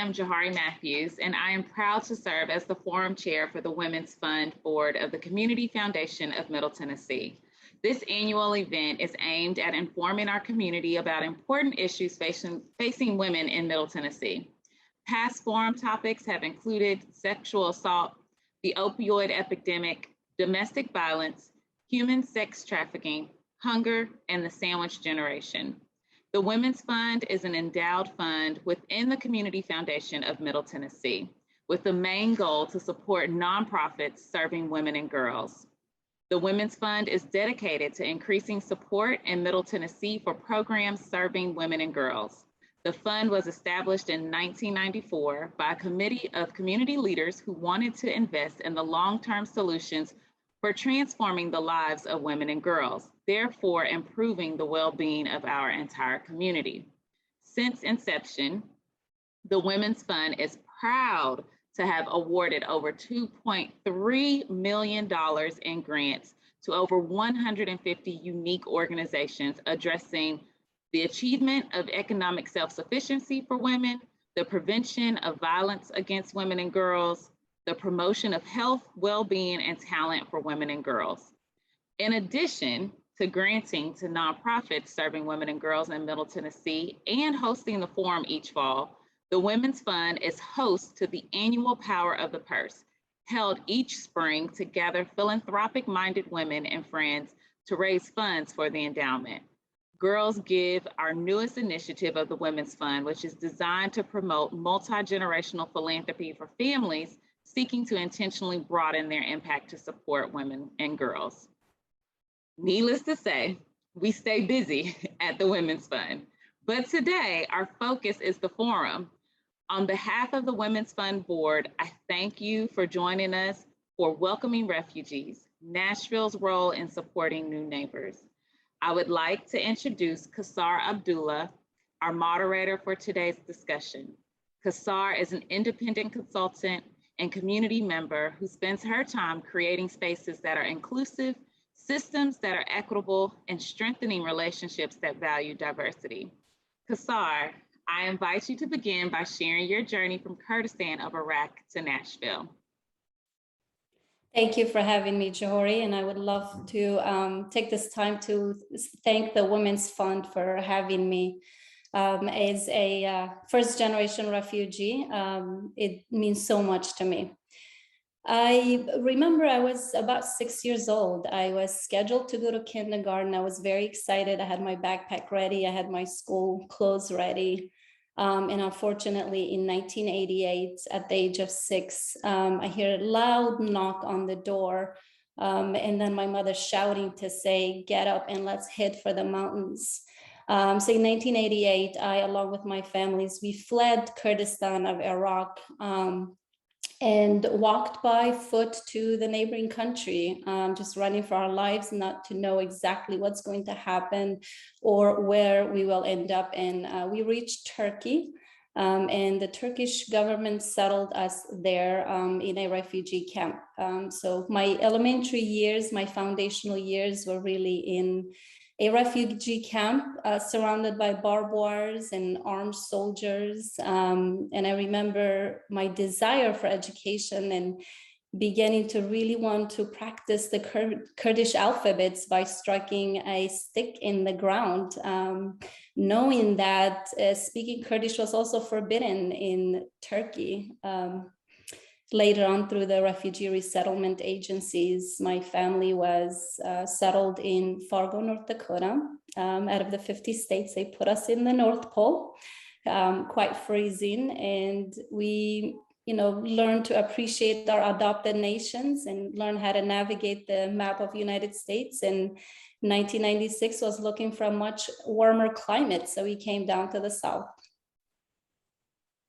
am Jahari Matthews, and I am proud to serve as the Forum Chair for the Women's Fund Board of the Community Foundation of Middle Tennessee. This annual event is aimed at informing our community about important issues facing women in Middle Tennessee. Past forum topics have included sexual assault, the opioid epidemic, domestic violence, human sex trafficking, hunger, and the sandwich generation. The Women's Fund is an endowed fund within the Community Foundation of Middle Tennessee, with the main goal to support nonprofits serving women and girls. The Women's Fund is dedicated to increasing support in Middle Tennessee for programs serving women and girls. The fund was established in 1994 by a committee of community leaders who wanted to invest in the long-term solutions for transforming the lives of women and girls, therefore improving the well-being of our entire community. Since inception, the Women's Fund is proud to have awarded over $2.3 million in grants to over 150 unique organizations addressing the achievement of economic self-sufficiency for women, the prevention of violence against women and girls, the promotion of health, well-being, and talent for women and girls. In addition to granting to nonprofits serving women and girls in Middle Tennessee and hosting the forum each fall, the Women's Fund is host to the annual Power of the Purse, held each spring to gather philanthropic-minded women and friends to raise funds for the endowment. Girls Give, our newest initiative of the Women's Fund, which is designed to promote multi-generational philanthropy for families seeking to intentionally broaden their impact to support women and girls. Needless to say, we stay busy at the Women's Fund, but today our focus is the forum. On behalf of the Women's Fund Board, I thank you for joining us for Welcoming Refugees, Nashville's role in supporting new neighbors. I would like to introduce Kassar Abdullah, our moderator for today's discussion. Kassar is an independent consultant and community member who spends her time creating spaces that are inclusive, systems that are equitable, and strengthening relationships that value diversity. Kassar, I invite you to begin by sharing your journey from Kurdistan of Iraq to Nashville. Thank you for having me, Johari, and I would love to take this time to thank the Women's Fund for having me. As a first-generation refugee, it means so much to me. I remember I was about 6 years old. I was scheduled to go to kindergarten. I was very excited. I had my backpack ready. I had my school clothes ready. And unfortunately, in 1988, at the age of 6, I hear a loud knock on the door. And then my mother shouting to say, "Get up and let's head for the mountains." So in 1988, I, along with my families, we fled Kurdistan of Iraq and walked by foot to the neighboring country, just running for our lives, not to know exactly what's going to happen or where we will end up. And we reached Turkey, and the Turkish government settled us there in a refugee camp. So my elementary years, my foundational years were really in a refugee camp surrounded by barbed wires and armed soldiers. And I remember my desire for education and beginning to really want to practice the Kurdish alphabets by striking a stick in the ground, knowing that speaking Kurdish was also forbidden in Turkey. Later on, through the refugee resettlement agencies, my family was settled in Fargo, North Dakota. Out of the 50 states, they put us in the North Pole, quite freezing. And we, learned to appreciate our adopted nations and learn how to navigate the map of the United States. And 1996 was looking for a much warmer climate, so we came down to the South.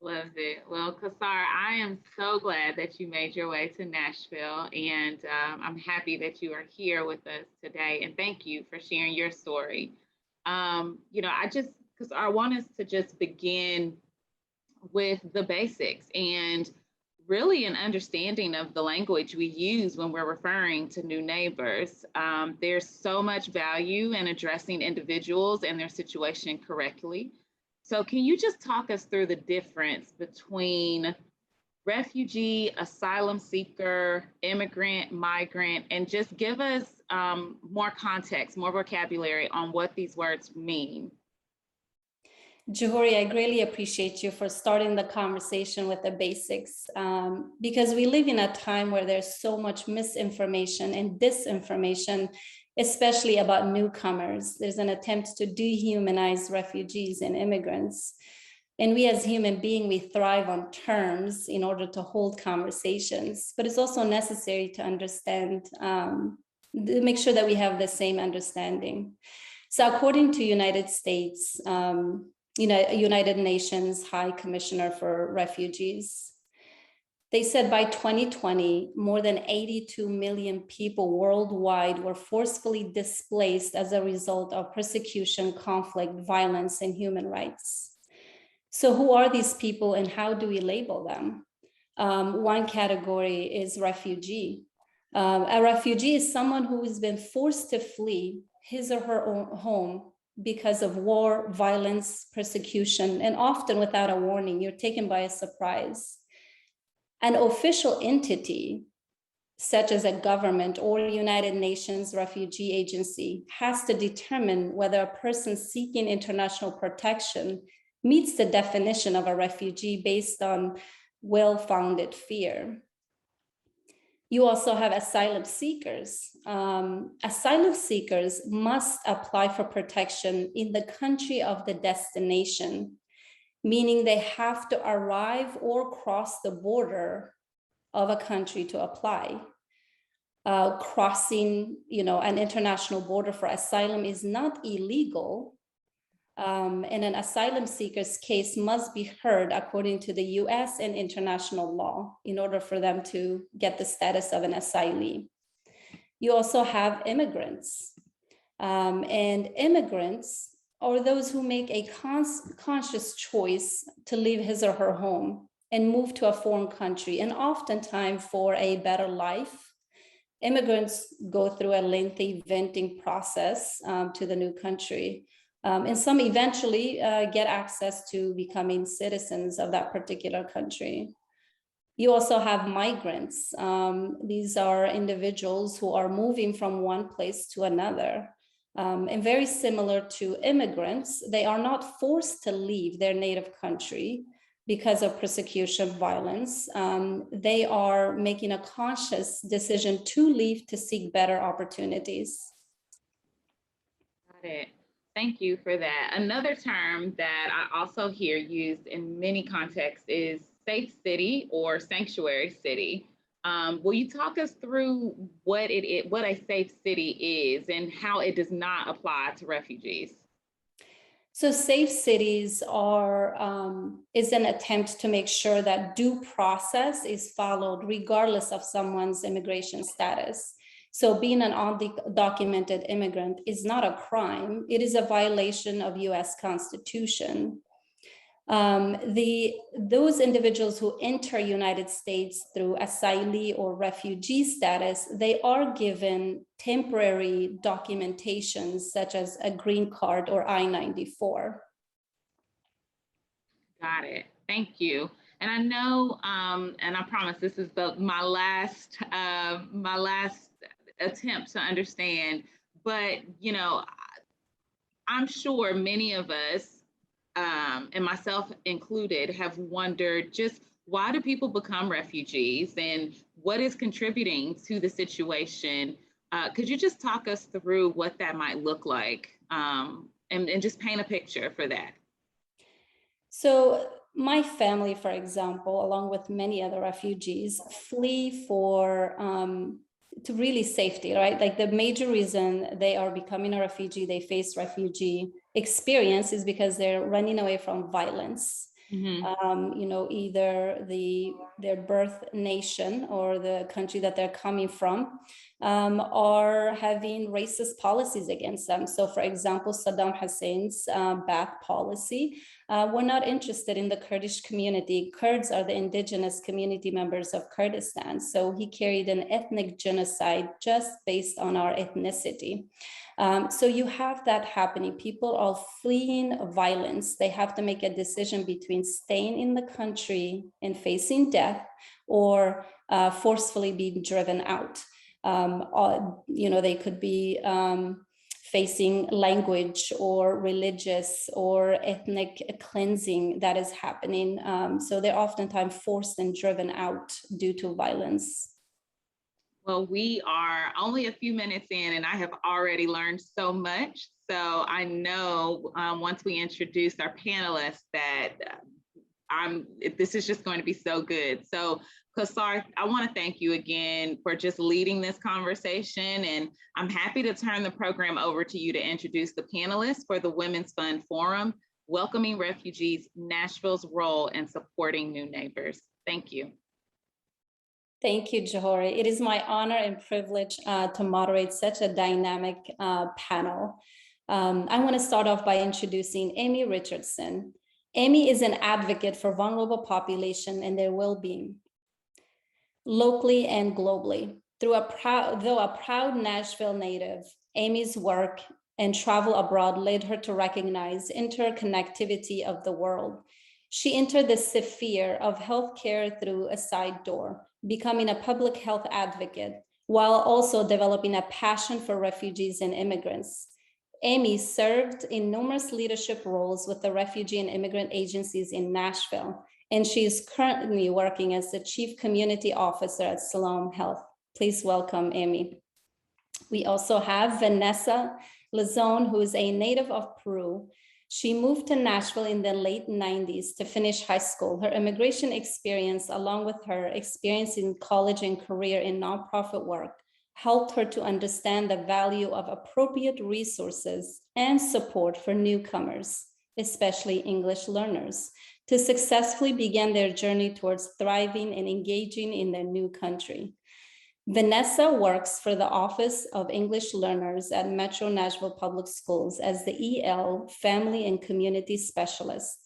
Loves it. Well, Kassar, I am so glad that you made your way to Nashville, and I'm happy that you are here with us today. And thank you for sharing your story. Because I want us to just begin with the basics and really an understanding of the language we use when we're referring to new neighbors. There's so much value in addressing individuals and their situation correctly. So can you just talk us through the difference between refugee, asylum seeker, immigrant, migrant, and just give us more context, more vocabulary on what these words mean? Johori, I greatly appreciate you for starting the conversation with the basics, because we live in a time where there's so much misinformation and disinformation, especially about newcomers. There's an attempt to dehumanize refugees and immigrants. And we as human beings, we thrive on terms in order to hold conversations, but it's also necessary to understand, to make sure that we have the same understanding. So according to United States, United Nations High Commissioner for Refugees, they said by 2020, more than 82 million people worldwide were forcefully displaced as a result of persecution, conflict, violence, and human rights. So who are these people and how do we label them? One category is refugee. A refugee is someone who has been forced to flee his or her own home because of war, violence, persecution, and often without a warning. You're taken by a surprise. An official entity, such as a government or United Nations Refugee Agency, has to determine whether a person seeking international protection meets the definition of a refugee based on well-founded fear. You also have asylum seekers. Asylum seekers must apply for protection in the country of the destination, meaning they have to arrive or cross the border of a country to apply. Crossing, an international border for asylum is not illegal. And an asylum seeker's case must be heard according to the US and international law in order for them to get the status of an asylee. You also have immigrants. And immigrants are those who make a conscious choice to leave his or her home and move to a foreign country, and oftentimes for a better life. Immigrants go through a lengthy vetting process to the new country. And some eventually get access to becoming citizens of that particular country. You also have migrants. These are individuals who are moving from one place to another. And very similar to immigrants, they are not forced to leave their native country because of persecution, violence. They are making a conscious decision to leave to seek better opportunities. Got it. Thank you for that. Another term that I also hear used in many contexts is safe city or sanctuary city. Will you talk us through what a safe city is and how it does not apply to refugees? So safe cities is an attempt to make sure that due process is followed regardless of someone's immigration status. So being an undocumented immigrant is not a crime. It is a violation of US Constitution. Those individuals who enter United States through asylee or refugee status, they are given temporary documentations such as a green card or I-94. Got it. Thank you. And I know, and I promise this is my last attempt to understand, but I'm sure many of us, and myself included, have wondered just why do people become refugees and what is contributing to the situation? Could you just talk us through what that might look like, and just paint a picture for that? So my family, for example, along with many other refugees, flee for to really safety, right? Like the major reason they are becoming a refugee, they face refugee experience, is because they're running away from violence. Mm-hmm. Either their birth nation or the country that they're coming from are having racist policies against them. So for example, Saddam Hussein's Ba'ath policy, we're not interested in the Kurdish community. Kurds are the indigenous community members of Kurdistan. So he carried an ethnic genocide just based on our ethnicity. So you have that happening. People are fleeing violence. They have to make a decision between staying in the country and facing death or forcefully being driven out. They could be facing language or religious or ethnic cleansing that is happening. So they're oftentimes forced and driven out due to violence. Well, we are only a few minutes in and I have already learned so much. So I know once we introduce our panelists that this is just going to be so good. So Kassars, I want to thank you again for just leading this conversation. And I'm happy to turn the program over to you to introduce the panelists for the Women's Fund Forum, Welcoming Refugees, Nashville's Role in Supporting New Neighbors. Thank you. Thank you, Johari. It is my honor and privilege to moderate such a dynamic panel. I want to start off by introducing Amy Richardson. Amy is an advocate for vulnerable population and their well-being, locally and globally. Though a proud Nashville native, Amy's work and travel abroad led her to recognize interconnectivity of the world. She entered the sphere of healthcare through a side door, becoming a public health advocate, while also developing a passion for refugees and immigrants. Amy served in numerous leadership roles with the refugee and immigrant agencies in Nashville, and she is currently working as the Chief Community Officer at Siloam Health. Please welcome Amy. We also have Vanessa Lazón, who is a native of Peru. She moved to Nashville in the late 90s to finish high school. Her immigration experience, along with her experience in college and career in nonprofit work, helped her to understand the value of appropriate resources and support for newcomers, especially English learners, to successfully begin their journey towards thriving and engaging in their new country. Vanessa works for the Office of English Learners at Metro Nashville Public Schools as the EL Family and Community Specialist.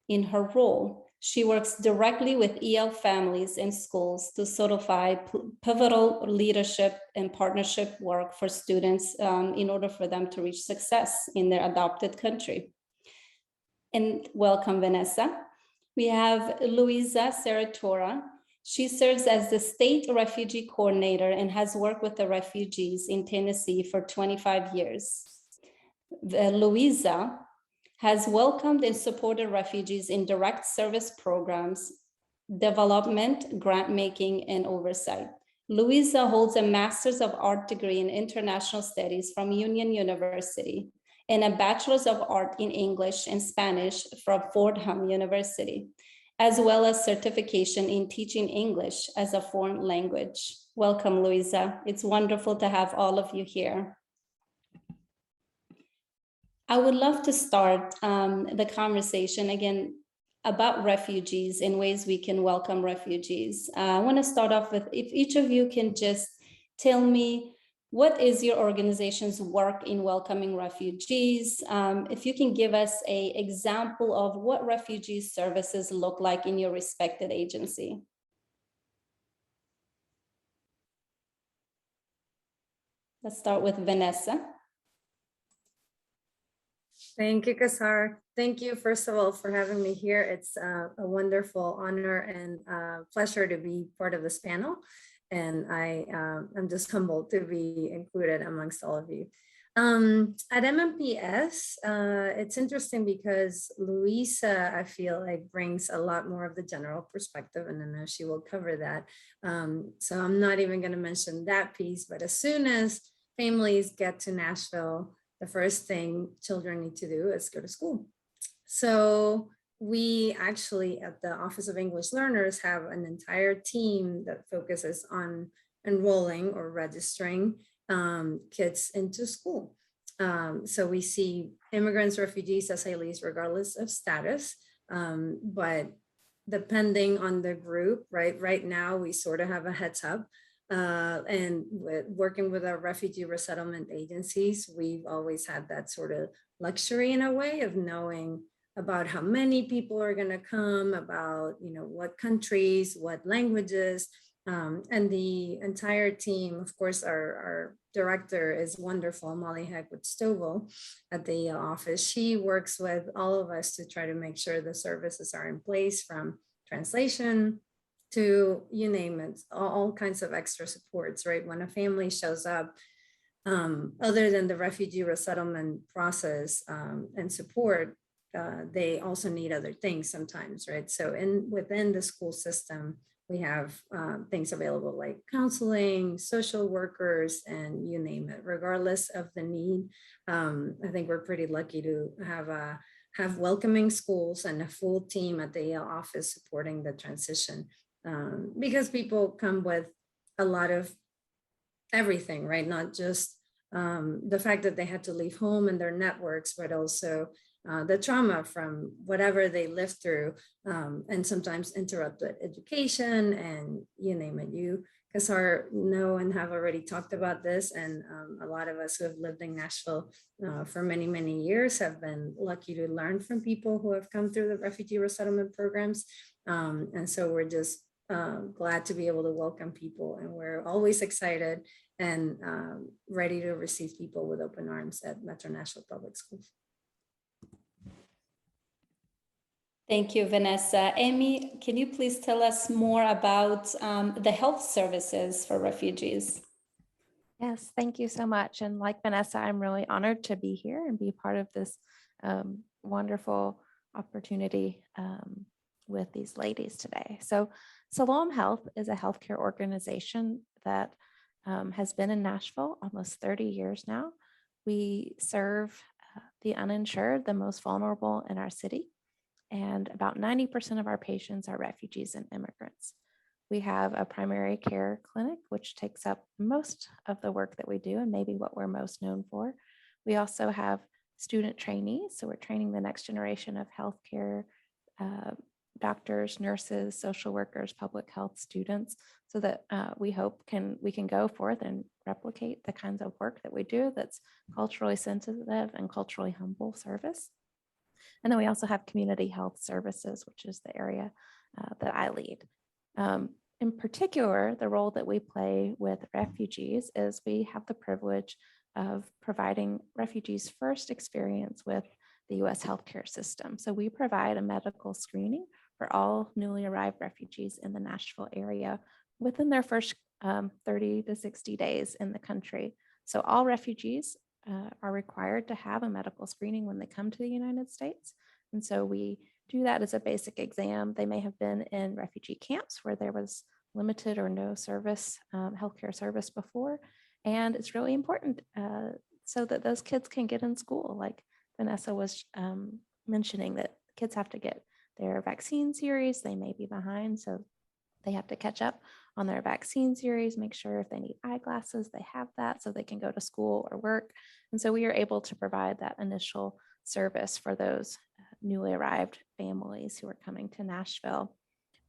In her role, she works directly with EL families and schools to solidify pivotal leadership and partnership work for students in order for them to reach success in their adopted country. And welcome, Vanessa. We have Louisa Saratora. She serves as the State Refugee Coordinator and has worked with the refugees in Tennessee for 25 years. Louisa has welcomed and supported refugees in direct service programs, development, grant making, and oversight. Louisa holds a Master's of Art degree in International Studies from Union University and a Bachelor's of Art in English and Spanish from Fordham University, as well as certification in teaching English as a foreign language. Welcome, Louisa. It's wonderful to have all of you here. I would love to start the conversation again about refugees and ways we can welcome refugees. I want to start off with, if each of you can just tell me, what is your organization's work in welcoming refugees? If you can give us an example of what refugee services look like in your respected agency. Let's start with Vanessa. Thank you, Kassar. Thank you, first of all, for having me here. It's a wonderful honor and pleasure to be part of this panel. And I'm just humbled to be included amongst all of you. At MMPS, it's interesting because Louisa, I feel like, brings a lot more of the general perspective, and I know she will cover that. So I'm not even going to mention that piece, but as soon as families get to Nashville, the first thing children need to do is go to school. So we actually at the Office of English Learners have an entire team that focuses on enrolling or registering kids into school. So we see immigrants, refugees, asylees, regardless of status, but depending on the group, right now we sort of have a heads up And working with our refugee resettlement agencies, we've always had that sort of luxury in a way of knowing about how many people are going to come, about what countries, what languages, and the entire team. Of course, our director is wonderful, Molly Hagwood-Stovall at the office. She works with all of us to try to make sure the services are in place, from translation to, you name it, all kinds of extra supports, right? When a family shows up, other than the refugee resettlement process and support, they also need other things sometimes, right? So within the school system, we have things available like counseling, social workers, and you name it, regardless of the need. I think we're pretty lucky to have welcoming schools and a full team at the Yale office supporting the transition, because people come with a lot of everything, right? Not just the fact that they had to leave home and their networks, but also the trauma from whatever they lived through, and sometimes interrupted education, and you name it. You, Kassar, know and have already talked about this, and a lot of us who have lived in Nashville for many, many years have been lucky to learn from people who have come through the refugee resettlement programs. And so we're just glad to be able to welcome people, and we're always excited and ready to receive people with open arms at Metro Nashville Public Schools. Thank you, Vanessa. Amy, can you please tell us more about the health services for refugees? Yes, thank you so much. And like Vanessa, I'm really honored to be here and be part of this wonderful opportunity with these ladies today. So Siloam Health is a healthcare organization that has been in Nashville almost 30 years now. We serve the uninsured, the most vulnerable in our city. And about 90% of our patients are refugees and immigrants. We have a primary care clinic, which takes up most of the work that we do and maybe what we're most known for. We also have student trainees. So we're training the next generation of healthcare doctors, nurses, social workers, public health students, so that we hope we can go forth and replicate the kinds of work that we do that's culturally sensitive and culturally humble service. And then we also have community health services, which is the area that I lead. In particular, the role that we play with refugees is we have the privilege of providing refugees' first experience with the U.S. healthcare system. So we provide a medical screening for all newly arrived refugees in the Nashville area within their first 30 to 60 days in the country. So all refugees are required to have a medical screening when they come to the United States. And so we do that as a basic exam. They may have been in refugee camps where there was limited or no service, healthcare service before. And it's really important so that those kids can get in school. Like Vanessa was mentioning, that kids have to get their vaccine series. They may be behind, so they have to catch up on their vaccine series, make sure if they need eyeglasses, they have that so they can go to school or work. And so we are able to provide that initial service for those newly arrived families who are coming to Nashville.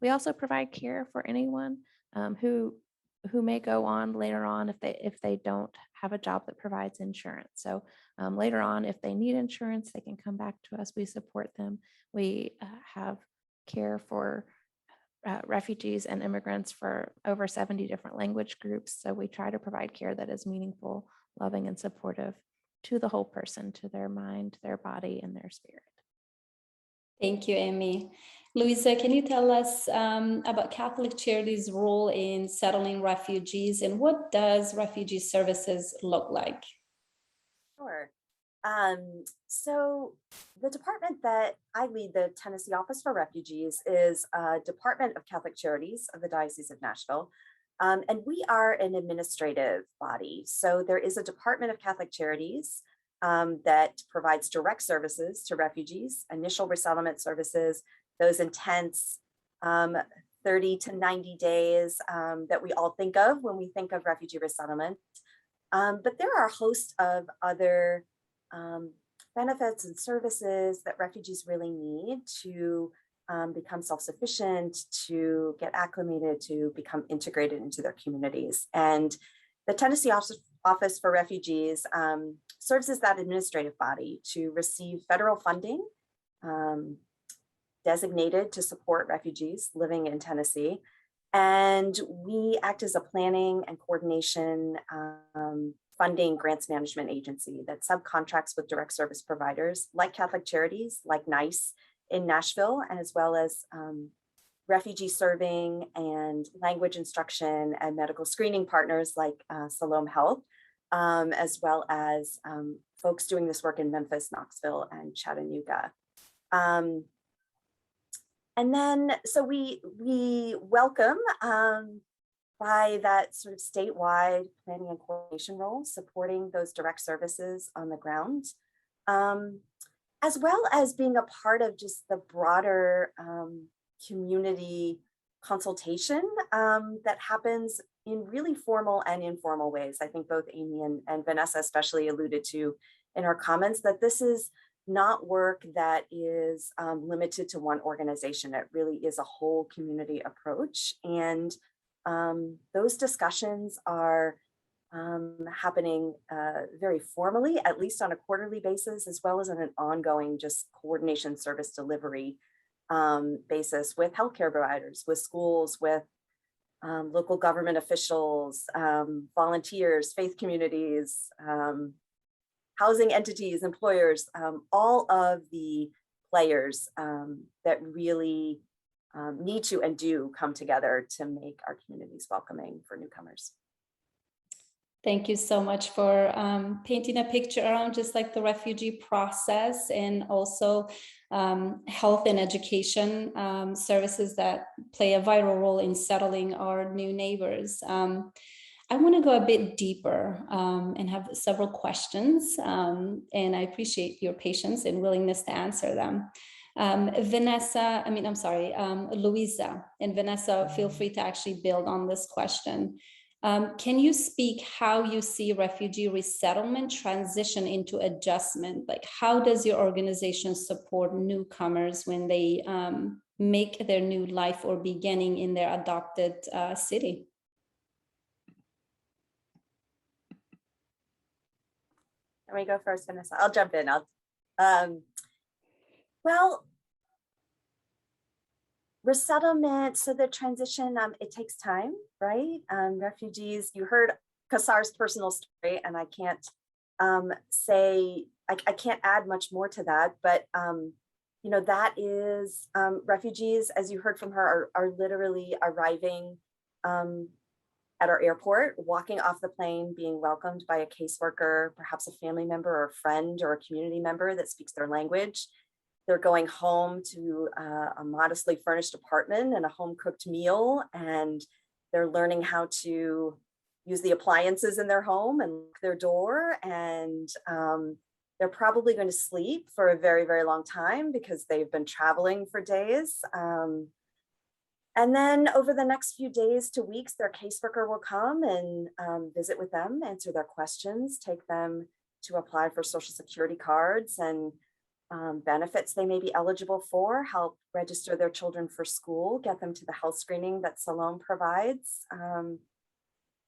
We also provide care for anyone who may go on later on if they don't have a job that provides insurance. So later on, if they need insurance, they can come back to us. We support them. We have care for refugees and immigrants for over 70 different language groups. So we try to provide care that is meaningful, loving, and supportive to the whole person, to their mind, their body, and their spirit. Thank you, Amy. Louisa, can you tell us about Catholic Charities' role in settling refugees, and what does refugee services look like? Sure. So the department that I lead, the Tennessee Office for Refugees, is a department of Catholic Charities of the Diocese of Nashville. And we are an administrative body. So there is a Department of Catholic Charities that provides direct services to refugees, initial resettlement services, those intense 30 to 90 days that we all think of when we think of refugee resettlement. But there are a host of other benefits and services that refugees really need to become self-sufficient, to get acclimated, to become integrated into their communities. And the Tennessee Office for Refugees serves as that administrative body to receive federal funding designated to support refugees living in Tennessee. And we act as a planning and coordination funding grants management agency that subcontracts with direct service providers like Catholic Charities, like NICE in Nashville, as well as refugee serving and language instruction and medical screening partners like Siloam Health, as well as folks doing this work in Memphis, Knoxville, and Chattanooga. And then, so we welcome by that sort of statewide planning and coordination role, supporting those direct services on the ground, as well as being a part of just the broader community consultation that happens in really formal and informal ways. I think both Amy and Vanessa especially alluded to in our comments that this is not work that is limited to one organization. It really is a whole community approach. And those discussions are happening very formally, at least on a quarterly basis, as well as on an ongoing just coordination service delivery basis with healthcare providers, with schools, with local government officials, volunteers, faith communities, housing entities, employers, all of the players that really need to and do come together to make our communities welcoming for newcomers. Thank you so much for painting a picture around just like the refugee process, and also health and education services that play a vital role in settling our new neighbors. I want to go a bit deeper and have several questions, and I appreciate your patience and willingness to answer them. Louisa and Vanessa, feel free to actually build on this question. Can you speak how you see refugee resettlement transition into adjustment? Like, how does your organization support newcomers when they make their new life or beginning in their adopted city? Let me go first, Vanessa. I'll jump in. Well, resettlement, so the transition, it takes time, right? Refugees, you heard Kassars' personal story, and I can't say, I can't add much more to that, but you know, that is, refugees, as you heard from her, are literally arriving at our airport, walking off the plane, being welcomed by a caseworker, perhaps a family member or a friend or a community member that speaks their language. They're going home to a modestly furnished apartment and a home-cooked meal, and they're learning how to use the appliances in their home and lock their door, and they're probably going to sleep for a very, very long time because they've been traveling for days. And then over the next few days to weeks, their caseworker will come and visit with them, answer their questions, take them to apply for Social Security cards and benefits they may be eligible for, help register their children for school, get them to the health screening that Siloam provides,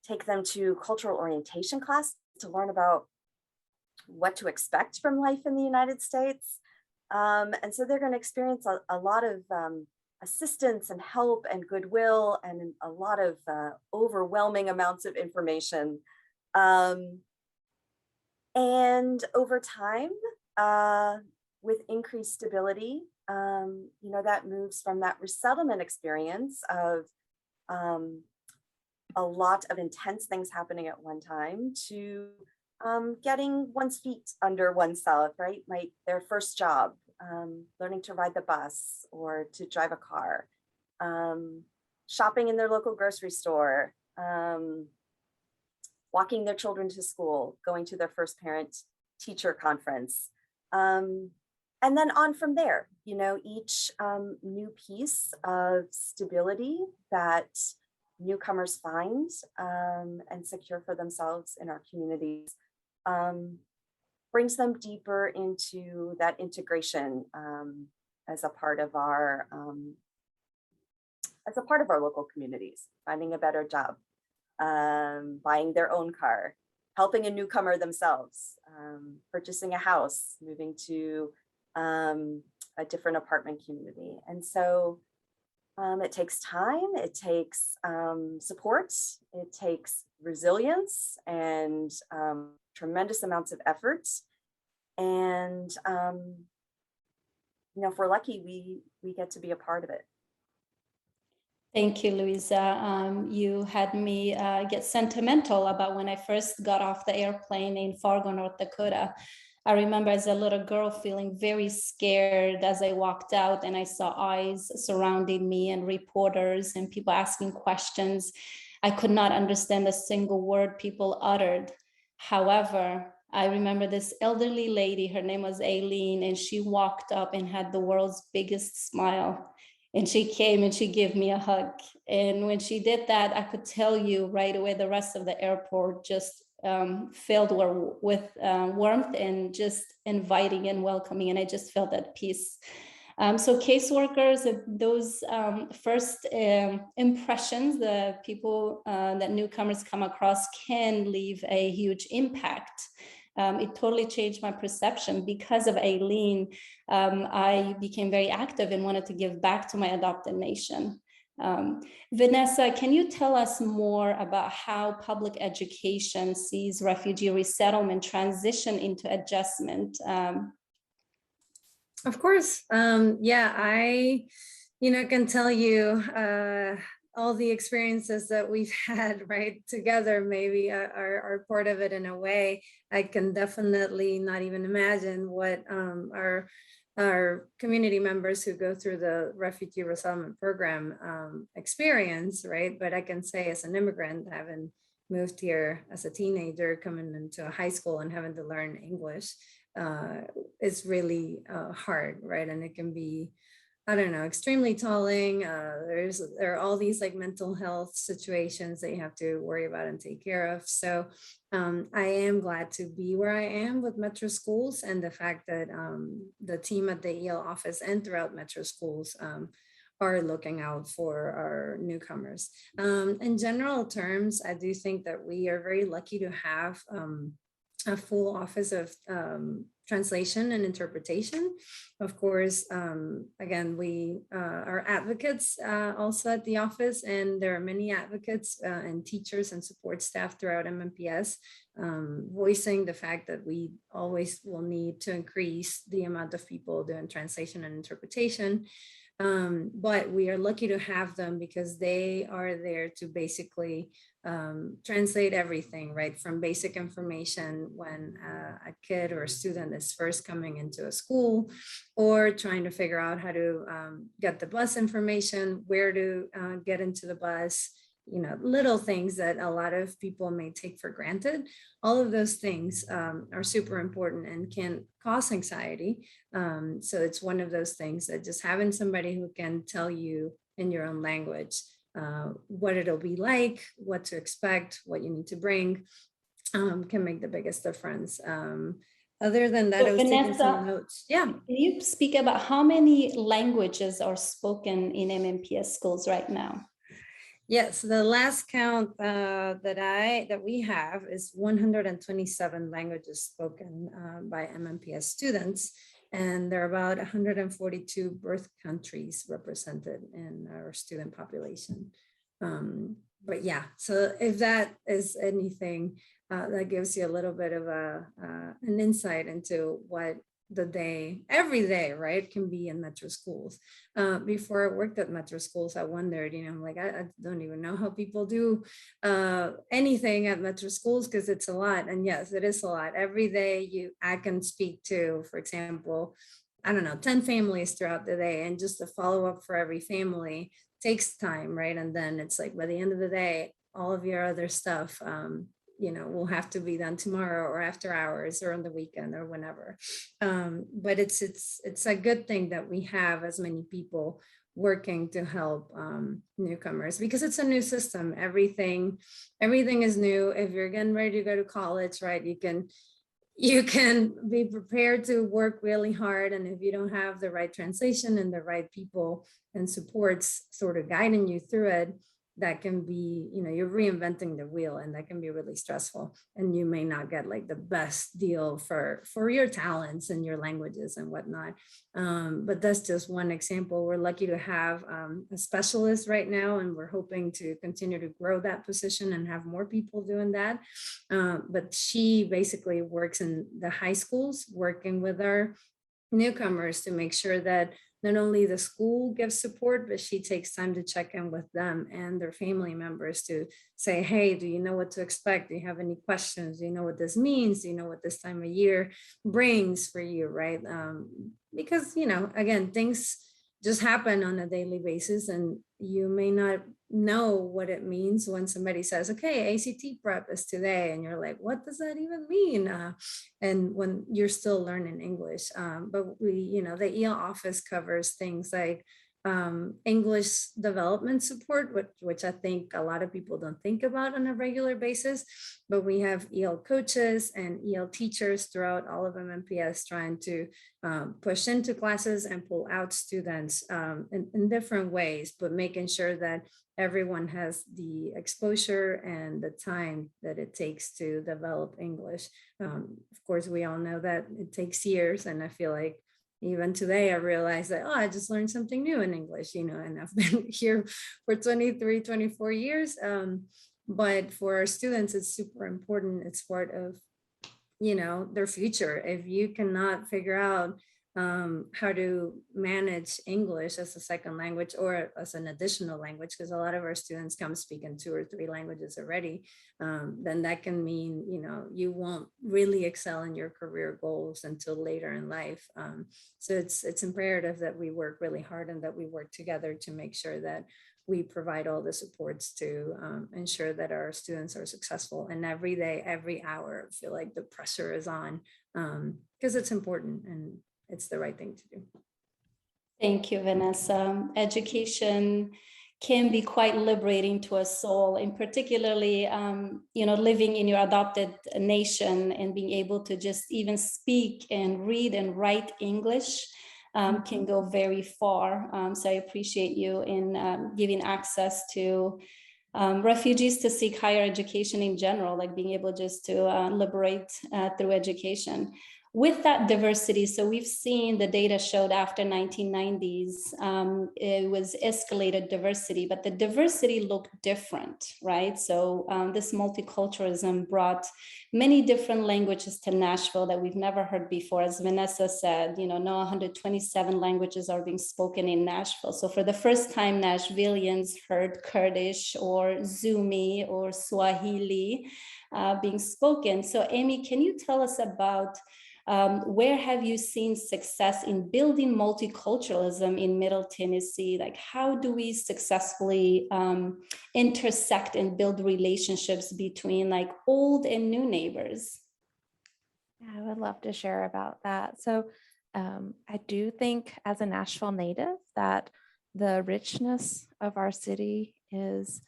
take them to cultural orientation class to learn about what to expect from life in the United States. And so they're going to experience a lot of assistance and help and goodwill and a lot of overwhelming amounts of information. And over time, with increased stability, you know, that moves from that resettlement experience of a lot of intense things happening at one time to getting one's feet under oneself, right? Their first job, learning to ride the bus or to drive a car, shopping in their local grocery store, walking their children to school, going to their first parent-teacher conference. And then on from there, you know, each new piece of stability that newcomers find and secure for themselves in our communities brings them deeper into that integration as a part of our local communities, finding a better job, buying their own car, helping a newcomer themselves, purchasing a house, moving to a different apartment community. And so it takes time, it takes support, it takes resilience and tremendous amounts of effort. And if we're lucky, we get to be a part of it. Thank you, Louisa. You had me get sentimental about when I first got off the airplane in Fargo, North Dakota. I remember as a little girl feeling very scared as I walked out and I saw eyes surrounding me and reporters and people asking questions. I could not understand a single word people uttered. However, I remember this elderly lady, her name was Aileen, and she walked up and had the world's biggest smile. And she came and she gave me a hug. And when she did that, I could tell you right away, the rest of the airport just filled with warmth and just inviting and welcoming. And I just felt at peace. So caseworkers, those first impressions, the people that newcomers come across can leave a huge impact. It totally changed my perception. Because of Aileen, I became very active and wanted to give back to my adopted nation. Vanessa, can you tell us more about how public education sees refugee resettlement transition into adjustment? Of course. Yeah, I can tell you all the experiences that we've had right together maybe are part of it in a way. I can definitely not even imagine what our community members who go through the refugee resettlement program experience, right? But I can say as an immigrant, having moved here as a teenager, coming into a high school and having to learn English, it's really hard, right? And it can be, I don't know, extremely tolling. There are all these like mental health situations that you have to worry about and take care of. So I am glad to be where I am with Metro Schools, and the fact that the team at the EL office and throughout Metro Schools are looking out for our newcomers. In general terms, I do think that we are very lucky to have a full office of translation and interpretation. Of course, again, we are advocates also at the office, and there are many advocates and teachers and support staff throughout MMPS voicing the fact that we always will need to increase the amount of people doing translation and interpretation. But we are lucky to have them because they are there to basically translate everything, right? From basic information when a kid or a student is first coming into a school, or trying to figure out how to get the bus information, where to get into the bus, little things that a lot of people may take for granted. All of those things are super important and can cause anxiety. So it's one of those things that just having somebody who can tell you in your own language what it'll be like, what to expect, what you need to bring, can make the biggest difference. Other than that, I was taking some notes. Yeah. Can you speak about how many languages are spoken in MMPS schools right now? Yes, the last count that we have is 127 languages spoken by MMPS students, and there are about 142 birth countries represented in our student population. But yeah, so if that is anything, that gives you a little bit of an insight into what the day, every day, right, can be in Metro Schools. Before I worked at Metro Schools, I wondered, like, I don't even know how people do anything at Metro Schools, because it's a lot. And yes, it is a lot. Every day I can speak to, for example, I don't know, 10 families throughout the day, and just a follow up for every family takes time, right? And then it's like, by the end of the day, all of your other stuff, will have to be done tomorrow or after hours or on the weekend or whenever. But it's a good thing that we have as many people working to help newcomers, because it's a new system. Everything is new. If you're getting ready to go to college, right, you can be prepared to work really hard. And if you don't have the right translation and the right people and supports sort of guiding you through it, that can be, you're reinventing the wheel, and that can be really stressful. And you may not get like the best deal for your talents and your languages and whatnot. But that's just one example. We're lucky to have a specialist right now, and we're hoping to continue to grow that position and have more people doing that. But she basically works in the high schools, working with our newcomers to make sure that not only the school gives support, but she takes time to check in with them and their family members to say, hey, do you know what to expect? Do you have any questions? Do you know what this means? Do you know what this time of year brings for you, right? Because, again, things just happen on a daily basis, and you may not know what it means when somebody says, okay, ACT prep is today, and you're like, what does that even mean? And when you're still learning English, but we, the EL office covers things like English development support, which I think a lot of people don't think about on a regular basis, but we have EL coaches and EL teachers throughout all of MMPS trying to push into classes and pull out students in different ways, but making sure that everyone has the exposure and the time that it takes to develop English. Of course, we all know that it takes years, and I feel like even today, I realized that, I just learned something new in English, and I've been here for 23, 24 years. But for our students, it's super important. It's part of, their future. If you cannot figure out how to manage English as a second language or as an additional language, because a lot of our students come speaking 2 or 3 languages already, then that can mean, you won't really excel in your career goals until later in life. So it's imperative that we work really hard and that we work together to make sure that we provide all the supports to ensure that our students are successful. And every day, every hour, I feel like the pressure is on because it's important and it's the right thing to do. Thank you, Vanessa. Education can be quite liberating to a soul, and particularly, living in your adopted nation and being able to just even speak and read and write English can go very far. So I appreciate you in giving access to refugees to seek higher education in general, like being able just to liberate through education. With that diversity, so we've seen the data showed after 1990s, it was escalated diversity, but the diversity looked different, right? So this multiculturalism brought many different languages to Nashville that we've never heard before. As Vanessa said, now 127 languages are being spoken in Nashville. So for the first time, Nashvillians heard Kurdish or Zuni or Swahili being spoken. So Amy, can you tell us about where have you seen success in building multiculturalism in Middle Tennessee? Like, how do we successfully intersect and build relationships between like old and new neighbors? Yeah, I would love to share about that. So I do think as a Nashville native that the richness of our city is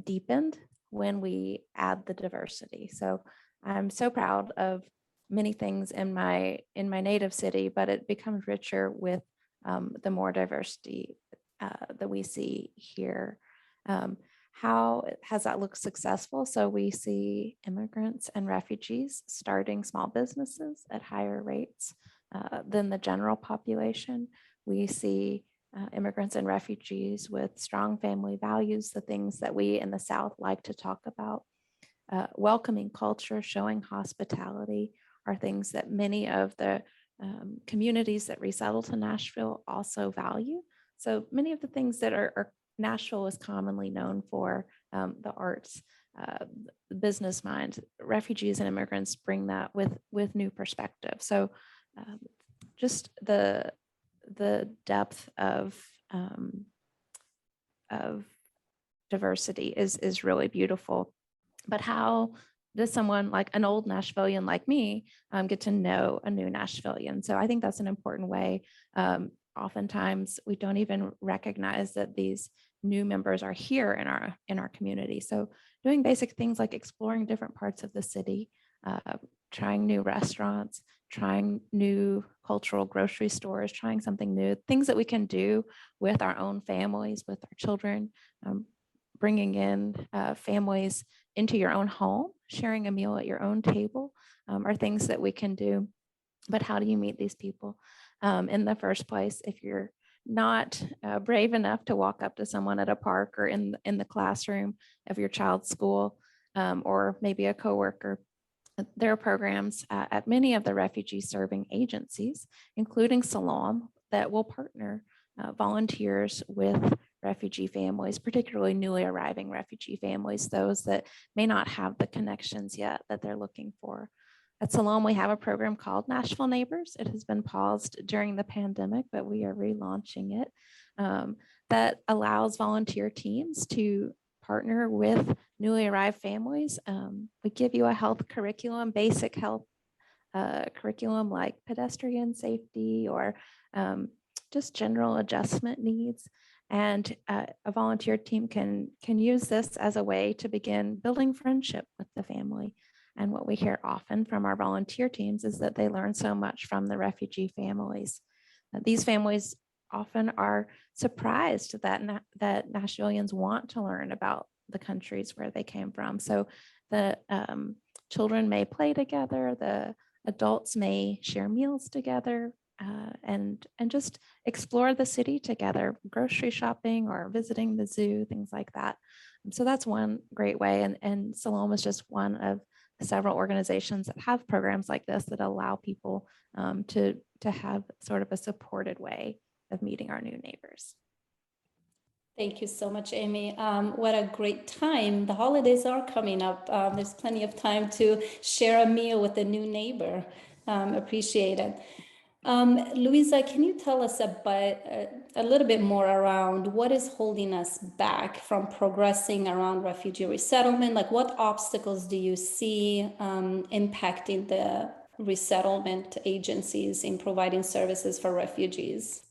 deepened when we add the diversity. So I'm so proud of many things in my native city, but it becomes richer with the more diversity that we see here. How has that looked successful? So we see immigrants and refugees starting small businesses at higher rates than the general population. We see immigrants and refugees with strong family values, the things that we in the South like to talk about. Welcoming culture, showing hospitality are things that many of the communities that resettle to Nashville also value. So many of the things that are Nashville is commonly known for, the arts, business minds, refugees and immigrants bring that with new perspective. So just the depth of diversity is really beautiful. But how does someone like an old Nashvillian like me get to know a new Nashvillian? So I think that's an important way. Oftentimes we don't even recognize that these new members are here in our community. So doing basic things like exploring different parts of the city, trying new restaurants, trying new cultural grocery stores, trying something new, things that we can do with our own families, with our children, bringing in families into your own home, sharing a meal at your own table are things that we can do. But how do you meet these people in the first place if you're not brave enough to walk up to someone at a park or in the classroom of your child's school or maybe a coworker? There are programs at many of the refugee serving agencies, including Siloam, that will partner volunteers with refugee families, particularly newly arriving refugee families, those that may not have the connections yet that they're looking for. At Siloam, we have a program called Nashville Neighbors. It has been paused during the pandemic, but we are relaunching it. That allows volunteer teams to partner with newly arrived families. We give you a health curriculum, basic health curriculum like pedestrian safety or just general adjustment needs. And a volunteer team can use this as a way to begin building friendship with the family. And what we hear often from our volunteer teams is that they learn so much from the refugee families. These families often are surprised that Nashvillians want to learn about the countries where they came from. So the children may play together, the adults may share meals together, and just explore the city together, grocery shopping or visiting the zoo, things like that. And so that's one great way. And Siloam is just one of several organizations that have programs like this that allow people to have sort of a supported way of meeting our new neighbors. Thank you so much, Amy. What a great time. The holidays are coming up. There's plenty of time to share a meal with a new neighbor. Appreciate it. Louisa, can you tell us about a little bit more around what is holding us back from progressing around refugee resettlement? Like, what obstacles do you see impacting the resettlement agencies in providing services for refugees?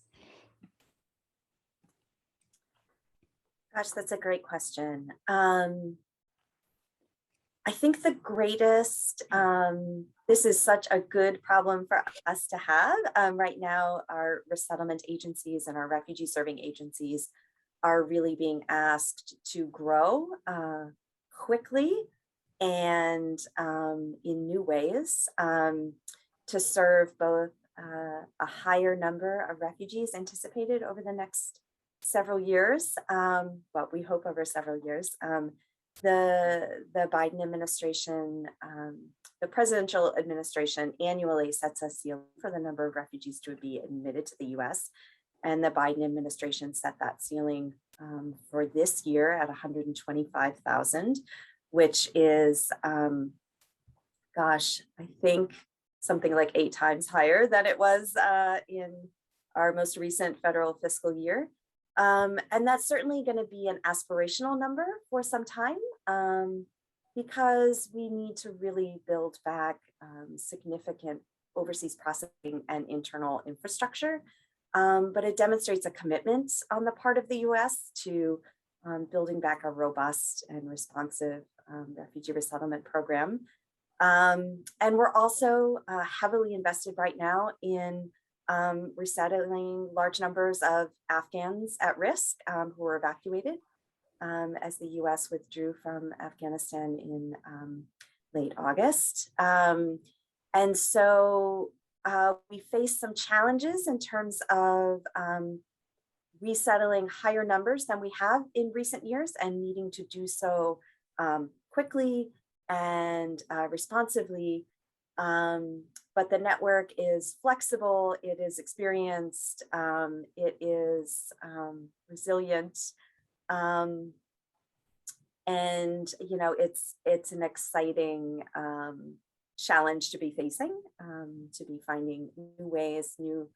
Gosh, that's a great question. I think the greatest, this is such a good problem for us to have. Right now, our resettlement agencies and our refugee serving agencies are really being asked to grow quickly and in new ways to serve both a higher number of refugees anticipated over the next several years, but we hope over several years. The Biden administration, the presidential administration annually sets a ceiling for the number of refugees to be admitted to the US. And the Biden administration set that ceiling for this year at 125,000, which is, gosh, I think something like 8 times higher than it was in our most recent federal fiscal year. And that's certainly going to be an aspirational number for some time because we need to really build back significant overseas processing and internal infrastructure. But it demonstrates a commitment on the part of the US to building back a robust and responsive refugee resettlement program. And we're also heavily invested right now in resettling large numbers of Afghans at risk who were evacuated as the US withdrew from Afghanistan in late August. And so we face some challenges in terms of resettling higher numbers than we have in recent years and needing to do so quickly and responsively. But the network is flexible, it is experienced, it is resilient, and you know, it's an exciting challenge to be facing, to be finding new ways, new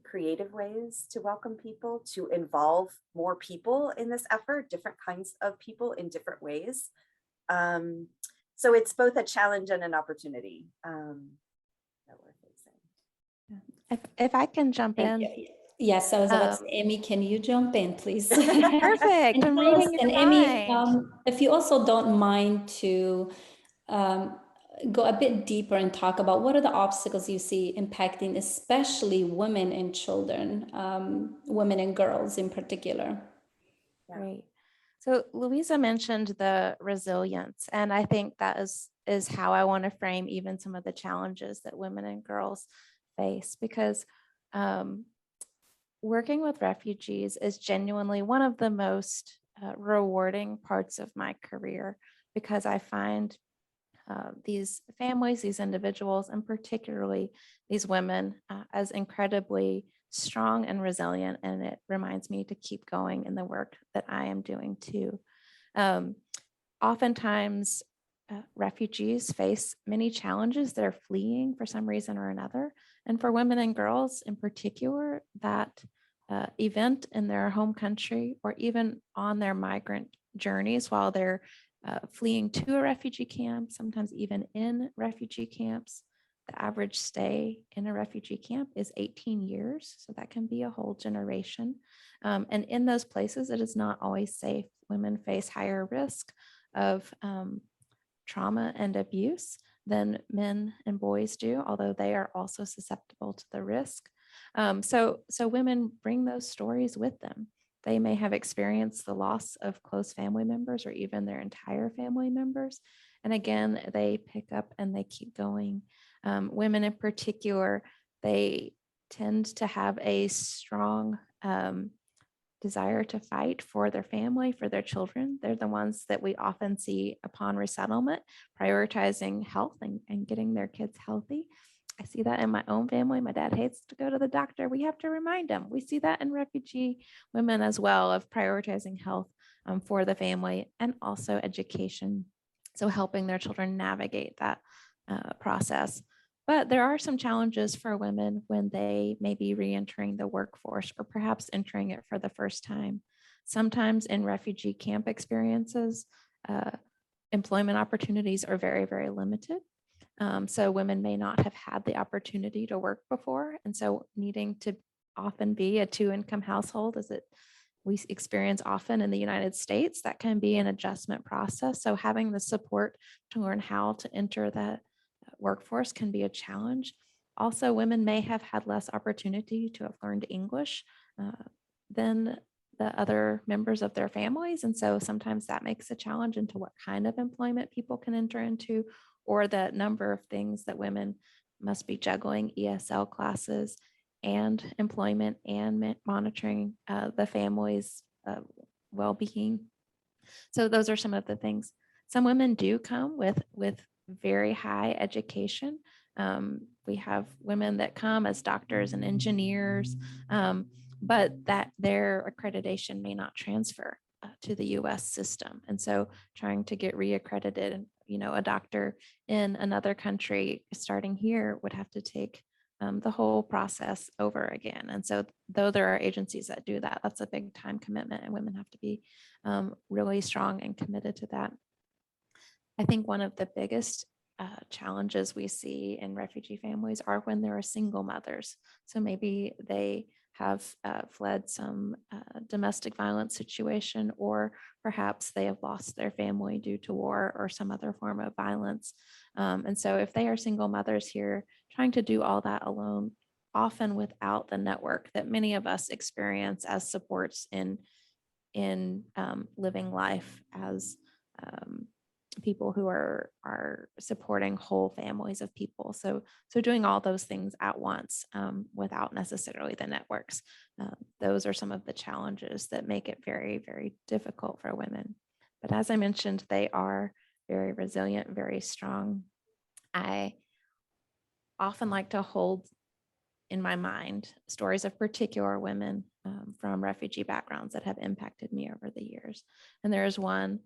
creative ways to welcome people, to involve more people in this effort, different kinds of people in different ways. So it's both a challenge and an opportunity that we're facing. If I can jump in. Yes, I was about to say, Amy, can you jump in, please? Perfect. And, Amy, if you also don't mind to go a bit deeper and talk about what are the obstacles you see impacting especially women and children, women and girls in particular. Yeah. Great. So Louisa mentioned the resilience, and I think that is how I want to frame even some of the challenges that women and girls face, because working with refugees is genuinely one of the most rewarding parts of my career, because I find these families, these individuals, and particularly these women as incredibly strong and resilient. And it reminds me to keep going in the work that I am doing too. Oftentimes, refugees face many challenges. They're fleeing for some reason or another. And for women and girls in particular, that event in their home country or even on their migrant journeys while they're fleeing to a refugee camp, sometimes even in refugee camps. The average stay in a refugee camp is 18 years, so that can be a whole generation. And in those places, it is not always safe. Women face higher risk of trauma and abuse than men and boys do, although they are also susceptible to the risk. So women bring those stories with them. They may have experienced the loss of close family members or even their entire family members. And again, they pick up and they keep going. Women in particular, they tend to have a strong desire to fight for their family, for their children. They're the ones that we often see upon resettlement, prioritizing health and getting their kids healthy. I see that in my own family. My dad hates to go to the doctor. We have to remind him. We see that in refugee women as well, of prioritizing health for the family and also education. So helping their children navigate that process. But there are some challenges for women when they may be re-entering the workforce or perhaps entering it for the first time. Sometimes in refugee camp experiences, employment opportunities are very, very limited. So women may not have had the opportunity to work before. And so needing to often be a two-income household, as we experience often in the United States, that can be an adjustment process. So having the support to learn how to enter the workforce can be a challenge. Also, women may have had less opportunity to have learned English than the other members of their families. And so sometimes that makes a challenge into what kind of employment people can enter into, or the number of things that women must be juggling: ESL classes and employment and monitoring the family's well-being. So those are some of the things. Some women do come with very high education. We have women that come as doctors and engineers, but that their accreditation may not transfer to the US system. And so trying to get reaccredited, and a doctor in another country starting here would have to take the whole process over again. And so though there are agencies that do that, that's a big time commitment, and women have to be really strong and committed to that. I think one of the biggest challenges we see in refugee families are when there are single mothers. So maybe they have fled some domestic violence situation, or perhaps they have lost their family due to war or some other form of violence. And so if they are single mothers here, trying to do all that alone, often without the network that many of us experience as supports in living life as people who are supporting whole families of people. So doing all those things at once without necessarily the networks. Those are some of the challenges that make it very, very difficult for women. But as I mentioned, they are very resilient, very strong. I often like to hold in my mind stories of particular women from refugee backgrounds that have impacted me over the years. And there is one